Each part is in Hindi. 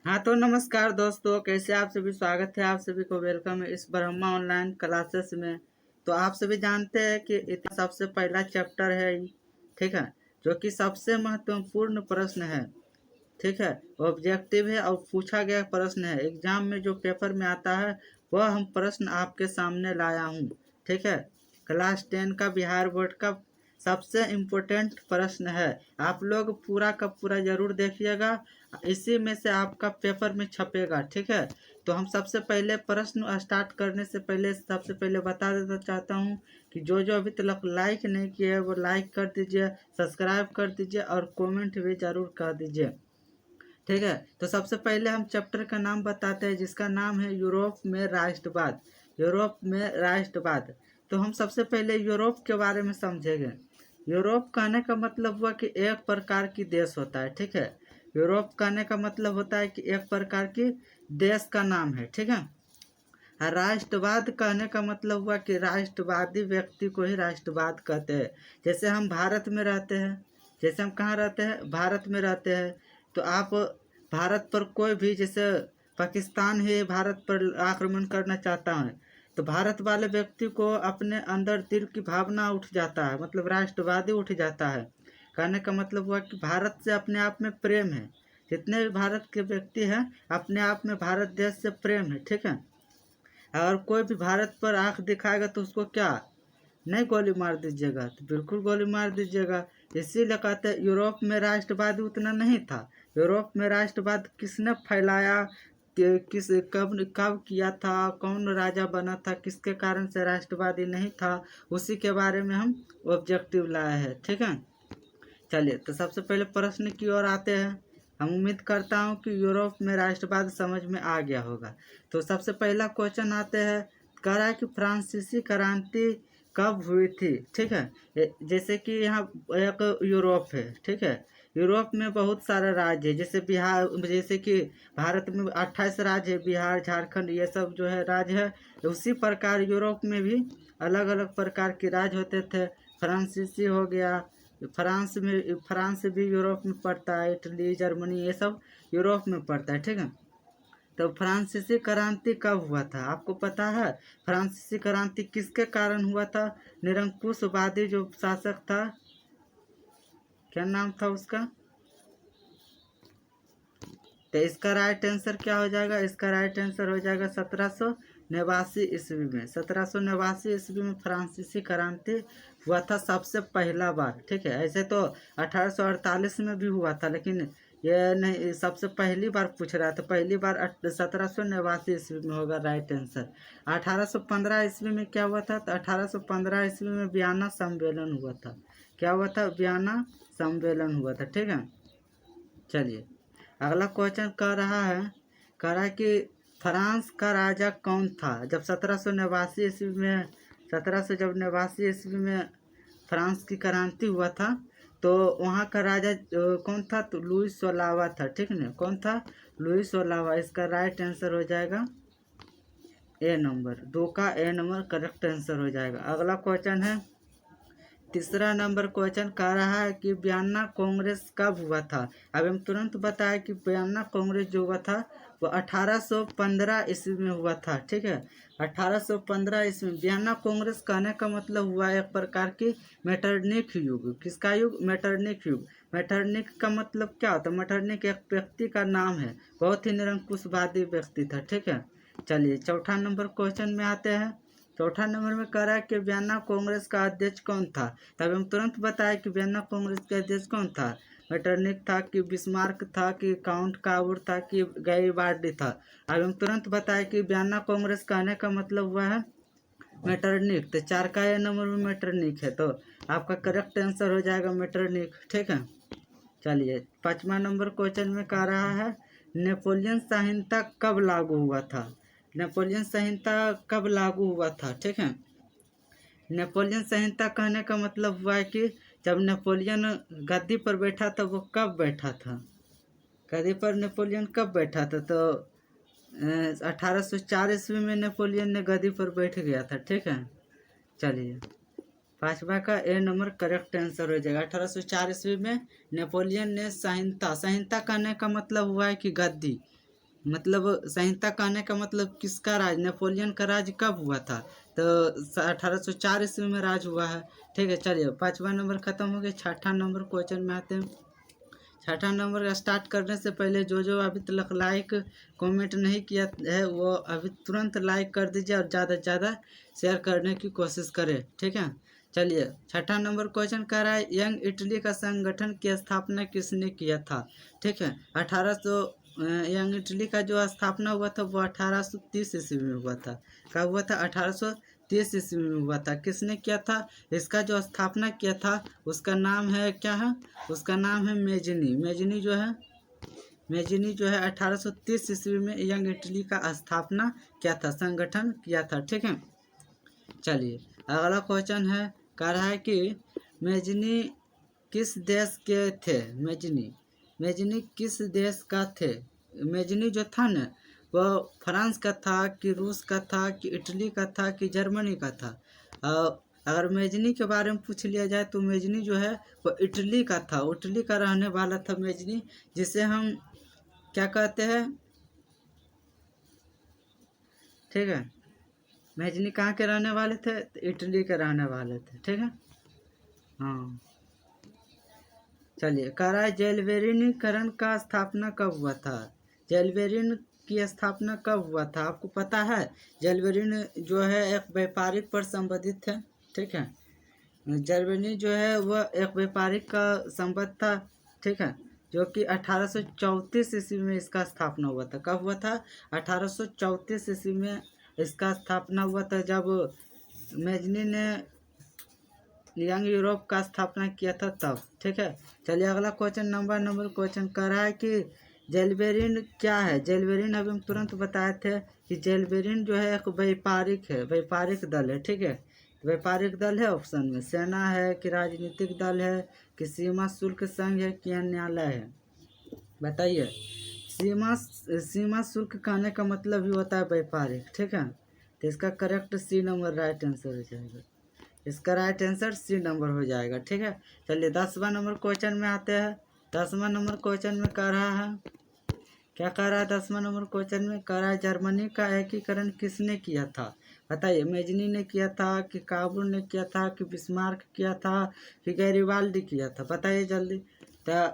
हाँ तो नमस्कार दोस्तों, कैसे आप सभी। स्वागत है आप सभी को, वेलकम है इस ब्रह्मा ऑनलाइन क्लासेस में। तो आप सभी जानते हैं कि इतिहास सबसे पहला चैप्टर है ये, ठीक है, जो कि सबसे महत्वपूर्ण प्रश्न है, ठीक है, ऑब्जेक्टिव है और पूछा गया प्रश्न है। एग्जाम में जो पेपर में आता है वह हम प्रश्न आपके सामने लाया हूँ, ठीक है। क्लास 10 का बिहार बोर्ड का सबसे इम्पोर्टेंट प्रश्न है। आप लोग पूरा का पूरा जरूर देखिएगा, इसी में से आपका पेपर में छपेगा, ठीक है। तो हम सबसे पहले प्रश्न स्टार्ट करने से पहले सबसे पहले बता देना चाहता हूँ कि जो जो अभी तक लाइक नहीं किए है वो लाइक कर दीजिए, सब्सक्राइब कर दीजिए और कमेंट भी ज़रूर कर दीजिए, ठीक है। तो सबसे पहले हम चैप्टर का नाम बताते हैं, जिसका नाम है यूरोप में राष्ट्रवाद। यूरोप में राष्ट्रवाद। तो हम सबसे पहले यूरोप के बारे में समझेंगे। यूरोप कहने का मतलब हुआ कि एक प्रकार की देश होता है, ठीक है। यूरोप कहने का मतलब होता है कि एक प्रकार की देश का नाम है, ठीक है। और राष्ट्रवाद कहने का मतलब हुआ कि राष्ट्रवादी व्यक्ति को ही राष्ट्रवाद कहते हैं। जैसे हम भारत में रहते हैं, जैसे हम कहाँ रहते हैं, भारत में रहते हैं। तो आप भारत पर कोई भी, जैसे पाकिस्तान है भारत पर आक्रमण करना चाहता है, तो भारत वाले व्यक्ति को अपने अंदर दिल की भावना उठ जाता है, मतलब राष्ट्रवादी उठ जाता है। कहने का मतलब हुआ कि भारत से अपने आप में प्रेम है। जितने भी भारत के व्यक्ति हैं अपने आप में भारत देश से प्रेम है, ठीक है। और कोई भी भारत पर आंख दिखाएगा तो उसको क्या नहीं गोली मार दीजिएगा, तो बिल्कुल गोली मार दीजिएगा। इसीलिए कहते हैं यूरोप में राष्ट्रवाद उतना नहीं था। यूरोप में राष्ट्रवाद किसने फैलाया, किस कब कब किया था, कौन राजा बना था, किसके कारण से राष्ट्रवादी नहीं था, उसी के बारे में हम ऑब्जेक्टिव लाए हैं, ठीक है। चलिए तो सबसे पहले प्रश्न की ओर आते हैं। हम उम्मीद करता हूँ कि यूरोप में राष्ट्रवाद समझ में आ गया होगा। तो सबसे पहला क्वेश्चन आते हैं, कह रहा है कि फ्रांसीसी क्रांति कब हुई थी, ठीक है। जैसे कि यहाँ एक यूरोप है, ठीक है। यूरोप में बहुत सारे राज्य है, जैसे बिहार, जैसे कि भारत में 28 राज्य है, बिहार झारखंड ये सब जो है राज्य है। उसी प्रकार यूरोप में भी अलग अलग प्रकार के राज्य होते थे। फ्रांसीसी हो गया, फ्रांस भी यूरोप में पड़ता है, इटली जर्मनी ये सब यूरोप में पड़ता है, ठीक है। तो फ्रांसीसी क्रांति कब हुआ था आपको पता है? फ्रांसीसी क्रांति किसके कारण हुआ था? निरंकुशवादी जो शासक था, क्या नाम था उसका? तो इसका राइट आंसर क्या हो जाएगा? इसका राइट आंसर हो जाएगा 1789 ईस्वी में। 1789 ईस्वी में फ्रांसीसी क्रांति हुआ था सबसे पहला बार, ठीक है। ऐसे तो 1848 में भी हुआ था, लेकिन ये नहीं, सबसे पहली बार पूछ रहा था, पहली बार 1789 ईस्वी में होगा राइट आंसर। 1815 ईस्वी में क्या हुआ था? तो 1815 ईस्वी में वियना सम्मेलन हुआ था। क्या हुआ था? वियना सम्मेलन हुआ था, ठीक है। चलिए अगला क्वेश्चन कह रहा है कि फ्रांस का राजा कौन था जब 1789 ईस्वी में, 1789 ईस्वी में फ्रांस की क्रांति हुआ था? तो वहाँ का राजा कौन था? तो लुई 16वां था, ठीक है ना। कौन था? लुई 16वां। इसका राइट आंसर हो जाएगा ए नंबर, 2 का ए नंबर करेक्ट आंसर हो जाएगा। अगला क्वेश्चन है, तीसरा नंबर क्वेश्चन कह रहा है कि वियना कांग्रेस कब हुआ था? अब हम तुरंत बताएं कि वियना कांग्रेस जो हुआ था वो 1815 ईस्वी में हुआ था, ठीक है। 1815 ईस्वी में वियना कांग्रेस कहने का मतलब हुआ एक प्रकार की मेटरनिक युग। किसका युग? मेटरनिक युग। मेटरनिक का मतलब क्या होता है? मेटरनिक एक व्यक्ति का नाम है, बहुत ही निरंकुशवादी व्यक्ति था, ठीक है। चलिए चौथा नंबर क्वेश्चन में आते हैं। चौथा नंबर में कह रहा है कि वियना कांग्रेस का अध्यक्ष कौन था? तब हम तुरंत बताए कि वियना कांग्रेस का अध्यक्ष कौन था। मेटरनिक था कि बिस्मार्क था कि काउंट काउर था कि गैरिबाल्डी था? अब हम तुरंत बताए कि वियना कांग्रेस कहने का मतलब हुआ है मेटरनिक। तो 4 का ए नंबर में मेटरनिक है, तो आपका करेक्ट आंसर हो जाएगा मेटरनिक, ठीक है। चलिए 5वां नंबर क्वेश्चन में कह रहा है, नेपोलियन संहिता कब लागू हुआ था? नेपोलियन संहिता कब लागू हुआ था, ठीक है। नेपोलियन संहिता कहने का मतलब हुआ है कि जब नेपोलियन गद्दी पर बैठा था वो कब बैठा था? गद्दी पर नेपोलियन कब बैठा था? तो 1804 ईस्वी में नेपोलियन ने गद्दी पर बैठ गया था, ठीक है। चलिए 5वां का ए नंबर करेक्ट आंसर हो जाएगा। 1804 ईस्वी में नेपोलियन ने संहिता, संहिता कहने का मतलब हुआ है कि गद्दी, मतलब संहिता कहने का मतलब किसका राज, नेपोलियन का राज कब हुआ था? तो 1804 ईस्वी में राज हुआ है। ठीक है, चलिए 5वां नंबर खत्म हो गया। 6ठा नंबर क्वेश्चन में आते हैं। 6ठा नंबर स्टार्ट करने से पहले जो अभी तक लाइक कमेंट नहीं किया है वो अभी तुरंत लाइक कर दीजिए और ज़्यादा से ज़्यादा शेयर करने की कोशिश करें। ठीक है, चलिए 6ठा नंबर क्वेश्चन कर रहा है, यंग इटली का संगठन की स्थापना किसने किया था? ठीक है, 1800 यंग इटली का जो स्थापना हुआ था वो 1830 ईस्वी में हुआ था। कब हुआ था? 1830 ईस्वी में हुआ था। किसने किया था? इसका जो स्थापना किया था उसका नाम है, क्या है उसका नाम है? मेजनी। मेजनी जो है 1830 ईस्वी में यंग इटली का स्थापना किया था, संगठन किया था। ठीक है, चलिए अगला क्वेश्चन है, कह रहा है कि मेजनी किस देश के थे? मेजनी किस देश का थे? मेजनी जो था ना वो फ्रांस का था कि रूस का था कि इटली का था कि जर्मनी का था? अगर मेजनी के बारे में पूछ लिया जाए तो मेजनी जो है वो इटली का था, इटली का रहने वाला था मेजनी, जिसे हम क्या कहते हैं? ठीक है, मेजनी कहाँ के रहने वाले थे? तो इटली के रहने वाले थे। ठीक है, हाँ। चलिए कह रहा है जेलवेरिनीकरण का स्थापना कब हुआ था? जेलवेरिन की स्थापना कब हुआ था? आपको पता है जेलवेरिन जो है एक व्यापारिक पर संबंधित है। ठीक है, जेलवेरिन जो है वह एक व्यापारिक का संबंध था। ठीक है, जो कि 1834 ईस्वी में इसका स्थापना हुआ था। कब हुआ था? 1834 ईस्वी में इसका स्थापना हुआ था, जब मेजनी ने यंग यूरोप का स्थापना किया था तब। ठीक है, चलिए अगला क्वेश्चन नंबर क्वेश्चन कर रहा है कि जेलवेरिन क्या है? जेलवेरिन अभी हम तुरंत बताए थे कि जेलवेरिन जो है एक व्यापारिक है, व्यापारिक दल है। ठीक है, व्यापारिक दल है, ऑप्शन में सेना है कि राजनीतिक दल है कि सीमा शुल्क संघ है कि न्यायालय है? बताइए। सीमा शुल्क कहने का मतलब ही होता है व्यापारिक। ठीक है, तो इसका correct C number right answer हो जाएगा। इसका राइट आंसर सी नंबर हो जाएगा। ठीक है, चलिए 10वां नंबर क्वेश्चन में आते हैं। 10वां नंबर क्वेश्चन में कह रहा है, क्या कह रहा है? 10वां नंबर क्वेश्चन में कह रहा है जर्मनी का एकीकरण किसने किया था? बताइए, मेजनी ने किया था कि काबुल ने किया था कि बिस्मार्क किया था कि गैरिबाल्डी किया था? बताइए जल्दी। तो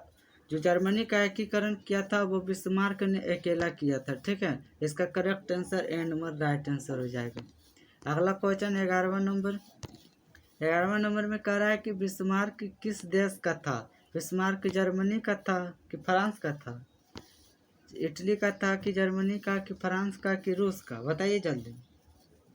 जो जर्मनी का एकीकरण किया था वो बिस्मार्क ने अकेला किया था। ठीक है, इसका correct answer A number right answer हो जाएगा। अगला क्वेश्चन 11वां नंबर। 11वां नंबर में कह रहा है कि बिस्मार्क किस देश का था? बिस्मार्क जर्मनी का था कि फ्रांस का था? इटली का था कि जर्मनी का कि फ्रांस का कि रूस का? बताइए जल्दी।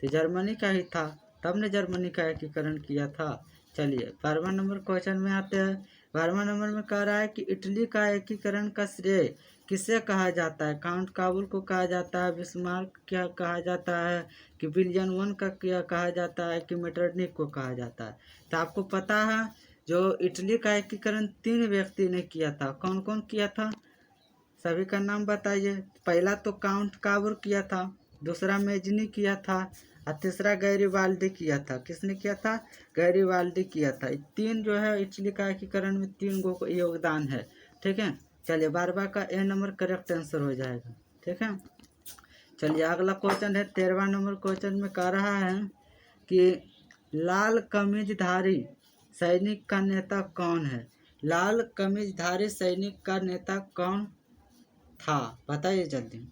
तो जर्मनी का ही था, तब ने जर्मनी का एकीकरण किया था। चलिए 12वां नंबर क्वेश्चन में आते हैं। 12वां नंबर में कह रहा है कि इटली का एकीकरण का श्रेय किसे कहा जाता है? काउंट काबुल को कहा जाता है, बिस्मार्क क्या कहा जाता है कि विलियम वन का क्या कहा जाता है कि मेटरनिक को कहा जाता है? तो आपको पता है जो इटली का एकीकरण 3 व्यक्ति ने किया था। कौन कौन किया था? सभी का नाम बताइए। पहला तो काउंट काबुल किया था, दूसरा मेजनी किया था और तीसरा गैरिबाल्डी किया था। किसने किया था? गैरिबाल्डी किया था। 3 जो है इटली का एकीकरण में 3 गो योगदान है। ठीक है, चलिए 12वां का ए नंबर करेक्ट आंसर हो जाएगा। ठीक है, चलिए अगला क्वेश्चन है 13वां नंबर क्वेश्चन में कह रहा है कि लाल कमीजधारी सैनिक का नेता कौन है? लाल कमीजधारी सैनिक का नेता कौन था? बताइए जल्दी।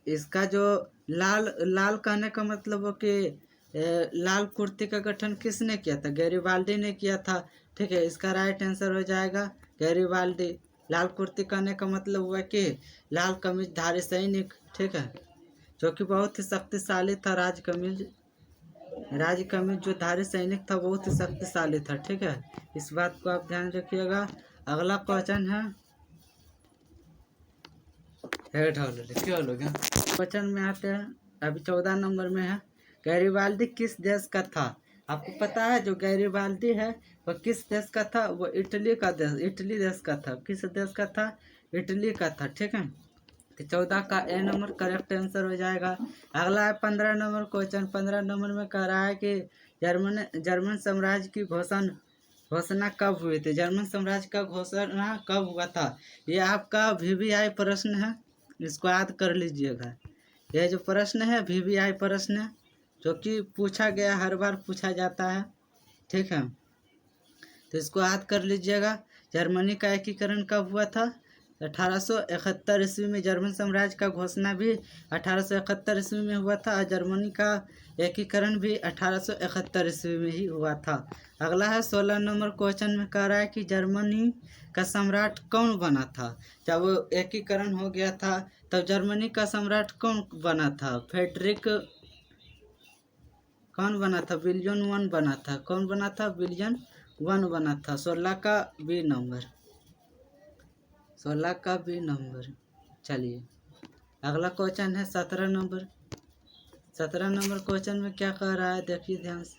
इसका जो लाल लाल कहने का मतलब हो कि लाल कुर्ती का गठन किसने किया था? गैरिबाल्डी ने किया था। ठीक है, इसका राइट आंसर हो जाएगा गैरिबाल्डी। लाल कुर्ती कहने का मतलब हुआ कि लाल कमीजधारी सैनिक। ठीक है, जो कि बहुत ही शक्तिशाली था। राज कमीज जो धारी सैनिक था बहुत ही शक्तिशाली था। ठीक है, इस बात को आप ध्यान रखिएगा। अगला क्वेश्चन है, क्वेश्चन में आते हैं। अभी 14 नंबर में है, गैरिबाल्डी किस देश का था? आपको पता है जो गैरिबाल्डी है वह किस देश का था? वो इटली देश का था। किस देश का था? इटली का था। ठीक है, तो 14 का ए नंबर करेक्ट आंसर हो जाएगा। अगला है 15 नंबर क्वेश्चन। 15 नंबर में कह रहा है कि जर्मन साम्राज्य की घोषणा कब हुई थी? जर्मन साम्राज्य का घोषणा कब हुआ था? ये आपका VVI प्रश्न है। इसको याद कर लीजिएगा। यह जो प्रश्न है VVI प्रश्न जो कि पूछा गया, हर बार पूछा जाता है, ठीक है। तो इसको याद कर लीजिएगा। जर्मनी का एकीकरण कब हुआ था? 1871 ईस्वी में। जर्मन साम्राज्य का घोषणा भी 1871 ईस्वी में हुआ था और जर्मनी का एकीकरण भी 1871 ईस्वी में ही हुआ था। अगला है 16 नंबर क्वेश्चन में कह रहा है कि जर्मनी का सम्राट कौन बना था? जब एकीकरण हो गया था तब जर्मनी का सम्राट कौन बना था? फ्रेडरिक कौन बना था? विलियम वन बना था। कौन बना था? विलियम वन बना था। 16 का बी नंबर, 16 का बी नंबर। चलिए अगला क्वेश्चन है 17 नंबर। 17 नंबर क्वेश्चन में क्या कह रहा है, देखिए ध्यान से।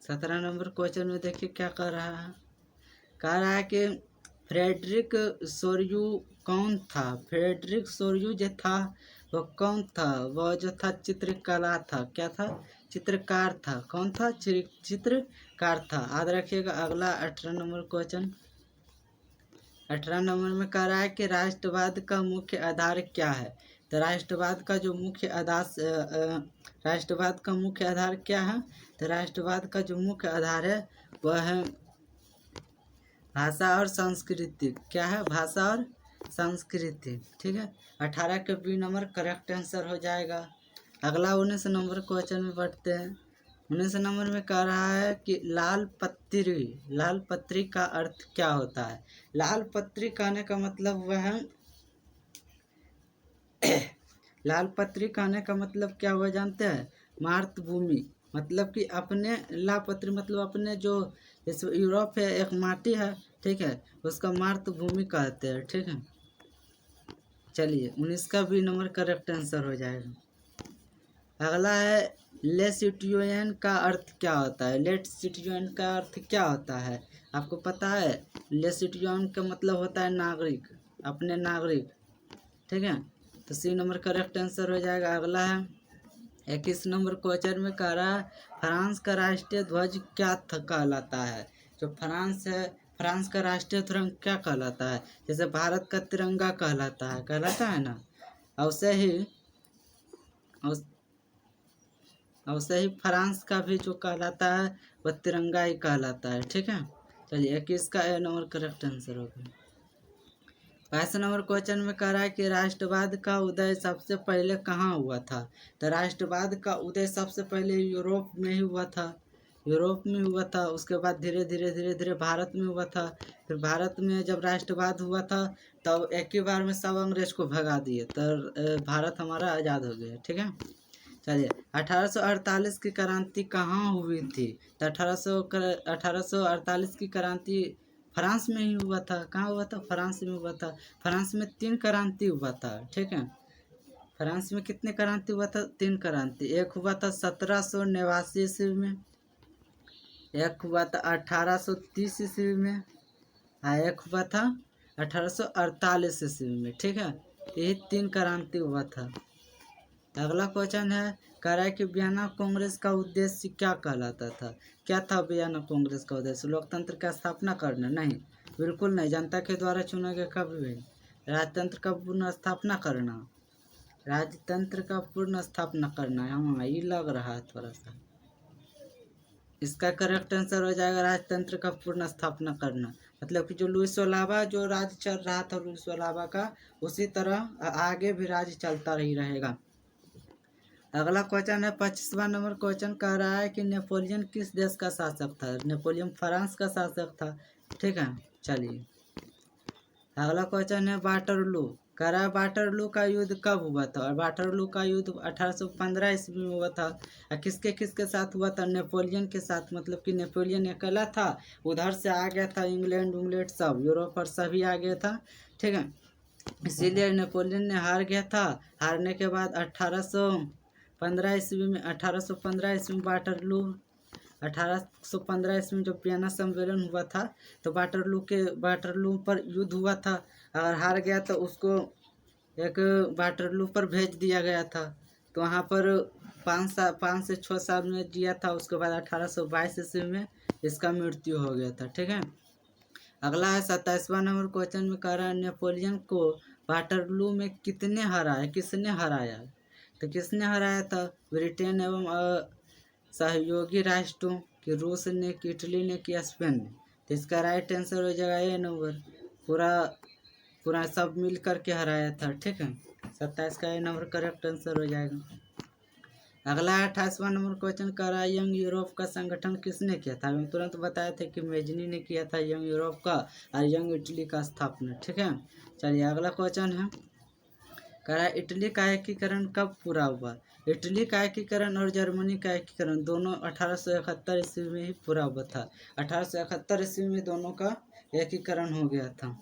17 नंबर क्वेश्चन में देखिए क्या कह रहा है। कह रहा है कि फ्रेडरिक सोर्यू कौन था? फ्रेडरिक सोर्यू जो था वो कौन था? वह जो था चित्रकला था। क्या था? चित्रकार था। कौन था? चित्रकार था। याद रखिएगा। अगला 18 नंबर क्वेश्चन। 18 नंबर में कह रहा है कि राष्ट्रवाद का मुख्य आधार क्या है? तो राष्ट्रवाद का जो मुख्य आधार राष्ट्रवाद का मुख्य आधार क्या है? तो राष्ट्रवाद का जो मुख्य आधार है वह है भाषा और संस्कृति। क्या है? भाषा और संस्कृति, ठीक है। 18 के बी नंबर करेक्ट आंसर हो जाएगा। अगला 19 नंबर क्वेश्चन में बढ़ते हैं। 19 नंबर में कह रहा है कि लाल पत्री का अर्थ क्या होता है? लाल पत्री कहने का मतलब वह है लाल पत्री कहने का मतलब क्या हुआ जानते हैं? मातृभूमि। मतलब कि अपने लापत्री मतलब अपने जो जैसे यूरोप है एक माटी है, ठीक है, उसका मातृभूमि कहते हैं, ठीक है। चलिए 19 का बी नंबर करेक्ट आंसर हो जाएगा। अगला है ले सिटिजन का अर्थ क्या होता है? लेट सिटिजन का अर्थ क्या होता है? आपको पता है? ले सिटिजन का मतलब होता है नागरिक, अपने नागरिक, ठीक है। तो सी नंबर करेक्ट आंसर हो जाएगा। अगला है 21 नंबर क्वेश्चन में कह रहा है फ्रांस का राष्ट्रीय ध्वज क्या कहलाता है? जो फ्रांस है, फ्रांस का राष्ट्रीय ध्वज क्या कहलाता है? जैसे भारत का तिरंगा कहलाता है ना, वैसे ही फ्रांस का भी जो कहलाता है वह तिरंगा ही कहलाता है, ठीक है। चलिए 21 का ए नंबर करेक्ट आंसर होगा। 22 नंबर क्वेश्चन में कह रहा है कि राष्ट्रवाद का उदय सबसे पहले कहाँ हुआ था? तो राष्ट्रवाद का उदय सबसे पहले यूरोप में ही हुआ था। उसके बाद धीरे धीरे भारत में हुआ था। फिर भारत में जब राष्ट्रवाद हुआ था तब एक ही बार में सब अंग्रेज को भगा दिए, तो भारत हमारा आज़ाद हो गया, ठीक है। चलिए 1848 की क्रांति कहाँ हुई थी? तो 1848 की क्रांति फ्रांस में ही हुआ था। कहाँ हुआ था? फ्रांस में हुआ था। फ्रांस में 3 क्रांति हुआ था, ठीक है। फ्रांस में कितने क्रांति हुआ था? 3 क्रांति। एक हुआ था 1789 ईस्वी में, एक हुआ था 1830 ईस्वी में, और एक हुआ था 1848 ईस्वी में, ठीक है। यही 3 क्रांति हुआ था। अगला क्वेश्चन है, कह रहा है कि वियना कांग्रेस का उद्देश्य क्या कहलाता था? क्या था वियना कांग्रेस का उद्देश्य? लोकतंत्र का स्थापना करना? नहीं, बिल्कुल नहीं। जनता के द्वारा चुना गया कभी भी। राजतंत्र का पूर्ण स्थापना करना, राजतंत्र का पूर्ण स्थापना करना। हाँ, ये लग रहा है थोड़ा सा। इसका करेक्ट आंसर हो जाएगा राजतंत्र का पूर्ण स्थापना करना। मतलब कि जो लुइस ओलावा जो राज चल रहा था लुइस ओलावा का, उसी तरह आगे भी राज चलता ही रहेगा। अगला क्वेश्चन है 25वां नंबर क्वेश्चन कह रहा है कि नेपोलियन किस देश का शासक था? नेपोलियन फ्रांस का शासक था, ठीक है। चलिए अगला क्वेश्चन है वाटरलू। कह रहा है वाटरलू का युद्ध कब हुआ था? और वाटरलू का युद्ध 1815 ईस्वी में हुआ था। और किसके किसके साथ हुआ था? नेपोलियन के साथ। मतलब कि नेपोलियन अकेला था, उधर से आ गया था इंग्लैंड सब यूरोप पर सभी आ गया था, ठीक है। इसीलिए नेपोलियन ने हार गया था। हारने के बाद 1815 ईस्वी में वाटरलू 1815 ईस्वी में जब वियना सम्मेलन हुआ था तो वाटरलू पर युद्ध हुआ था। अगर हार गया तो उसको एक वाटरलू पर भेज दिया गया था। तो वहाँ पर 5 से 6 साल में जिया था। उसके बाद 1822 ईस्वी में इसका मृत्यु हो गया था, ठीक है। अगला है 27वां नंबर क्वेश्चन में कह रहा है नेपोलियन को वाटरलू में किसने हराया। तो किसने हराया था, ब्रिटेन एवं सहयोगी राष्ट्रों कि रूस ने, कि इटली ने, कि स्पेन ने। तो इसका राइट आंसर हो जाएगा ए नंबर, पूरा सब मिल करके हराया था। ठीक है, 27 का ए नंबर करेक्ट आंसर हो जाएगा। अगला 28वां नंबर क्वेश्चन कर रहा है यंग यूरोप का संगठन किसने किया था। हम तुरंत बताए थे कि मेजनी ने किया था यंग यूरोप का और यंग इटली का स्थापना। ठीक है, चलिए अगला क्वेश्चन है, कह रहा है इटली का एकीकरण कब पूरा हुआ। इटली का एकीकरण और जर्मनी का एकीकरण दोनों 1871 ईस्वी में ही पूरा हुआ था। 1871 ईस्वी में दोनों का एकीकरण हो गया था।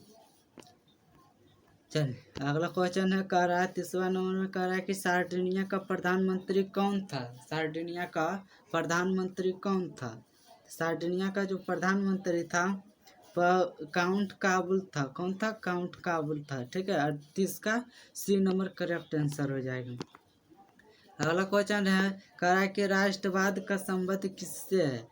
चलिए अगला क्वेश्चन है, कह रहा है 30वां नंबर में कह रहा है कि सार्डिनिया का प्रधानमंत्री कौन था। सार्डिनिया का प्रधानमंत्री कौन था। सार्डिनिया का जो प्रधानमंत्री था वह काउंट काबुल था। कौन था, काउंट काबुल था। ठीक है, 38 का सी नंबर करेक्ट आंसर हो जाएगा। अगला क्वेश्चन है, कह रहा है कि राष्ट्रवाद का संबंध किससे है।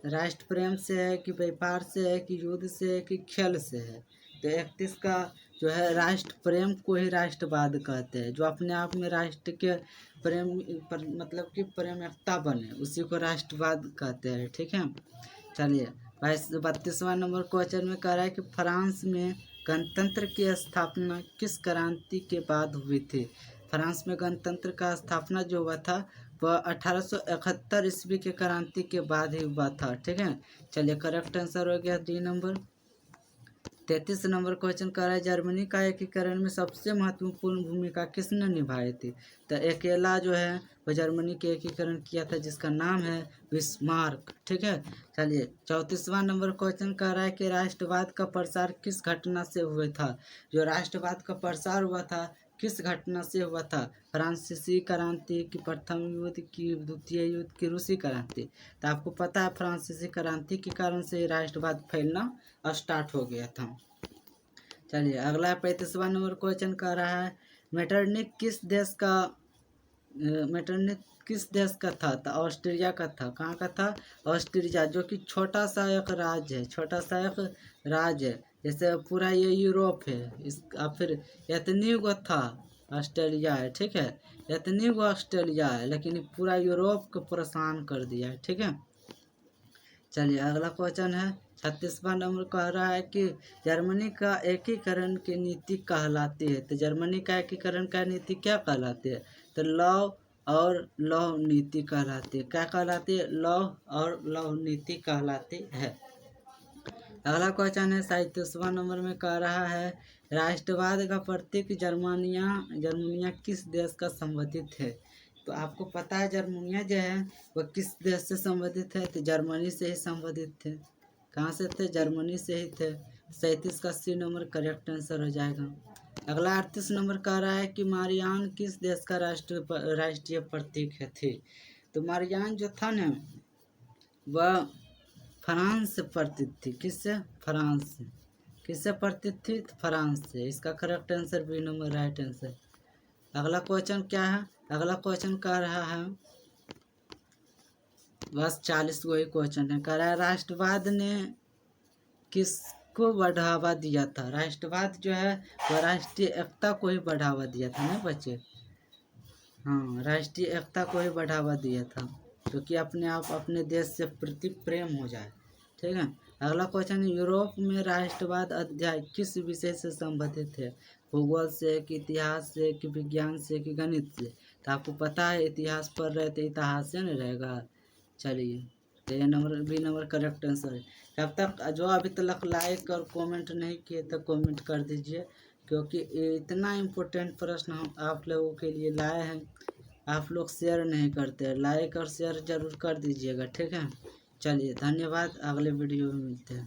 राष्ट्र प्रेम से है, कि व्यापार से है, कि युद्ध से है, कि खेल से है। तो 31 का जो है राष्ट्र प्रेम को ही राष्ट्रवाद कहते हैं। जो अपने आप में राष्ट्र के प्रेम मतलब कि प्रेमकता बने उसी को राष्ट्रवाद कहते हैं। ठीक है, चलिए 32वां नंबर क्वेश्चन में कह रहा है कि फ्रांस में गणतंत्र की स्थापना किस क्रांति के बाद हुई थी। फ्रांस में गणतंत्र का स्थापना जो हुआ था वह 1871 ईस्वी के क्रांति के बाद ही हुआ था। ठीक है, चलिए करेक्ट आंसर हो गया डी नंबर। 33 नंबर क्वेश्चन कर रहा है जर्मनी का एकीकरण में सबसे महत्वपूर्ण भूमिका किसने निभाई थी। तो अकेला जो है वह जर्मनी के एकीकरण किया था, जिसका नाम है बिस्मार्क। ठीक है, चलिए 34वां नंबर क्वेश्चन कर रहा है कि राष्ट्रवाद का प्रसार किस घटना से हुआ था। जो राष्ट्रवाद का प्रसार हुआ था किस घटना से हुआ था। फ्रांसीसी क्रांति की, प्रथम युद्ध की, द्वितीय युद्ध की, रूसी क्रांति। तो आपको पता है फ्रांसीसी क्रांति के कारण से राष्ट्रवाद फैलना स्टार्ट हो गया था। चलिए अगला 35वां नंबर क्वेश्चन कर रहा है मेटरनिक किस देश का था। तो ऑस्ट्रिया का था। कहाँ का था, ऑस्ट्रिया, जो कि छोटा सा एक राज्य है। जैसे पूरा ये यूरोप है इसका, फिर इतनी वो था ऑस्ट्रेलिया है। ठीक है, इतनी वो ऑस्ट्रेलिया है लेकिन पूरा यूरोप को परेशान कर दिया है। ठीक है, चलिए अगला क्वेश्चन है 36वां नंबर कह रहा है कि जर्मनी का एकीकरण की नीति कहलाती है। तो जर्मनी का एकीकरण का नीति क्या कहलाती है। तो लॉ नीति कहलाती है। क्या कहलाती है, लॉ नीति कहलाती है। अगला क्वेश्चन है 37वां नंबर में कह रहा है राष्ट्रवाद का प्रतीक जर्मनिया किस देश का संबंधित है। तो आपको पता है जर्मनिया जो है वह किस देश से संबंधित है। तो जर्मनी से ही संबंधित थे। कहाँ से थे, जर्मनी से ही थे। 37 का सी नंबर करेक्ट आंसर हो जाएगा। अगला 38 नंबर कह रहा है कि मारियान किस देश का राष्ट्रीय प्रतीक है थी। तो मारियान जो था ना वह फ्रांस से प्रतीत थी। किससे, फ्रांस से। किससे प्रतीत थी, फ्रांस से। इसका correct answer B number right answer. अगला क्वेश्चन क्या है, अगला क्वेश्चन कह रहा है बस 40 वही क्वेश्चन है। कह रहा है राष्ट्रवाद ने किसको बढ़ावा दिया था। राष्ट्रवाद जो है वह राष्ट्रीय एकता को ही बढ़ावा दिया था ना बच्चे। हाँ, राष्ट्रीय एकता को ही बढ़ावा दिया था, क्योंकि अपने आप अपने देश से प्रति प्रेम हो जाए। ठीक है, अगला क्वेश्चन यूरोप में राष्ट्रवाद अध्याय किस विषय से संबंधित है। भूगोल से, कि इतिहास से, कि विज्ञान से, कि गणित से। तो आपको पता है इतिहास पढ़ रहे थे, इतिहास से नहीं रहेगा। चलिए तो ये number B number correct answer है। जब तक जो अभी तक लाइक और कमेंट नहीं किए तो कमेंट कर दीजिए, क्योंकि इतना इम्पोर्टेंट प्रश्न हम आप लोगों के लिए लाए हैं। आप लोग शेयर नहीं करते, लाइक और शेयर जरूर कर दीजिएगा। ठीक है, चलिए धन्यवाद, अगले वीडियो में मिलते हैं।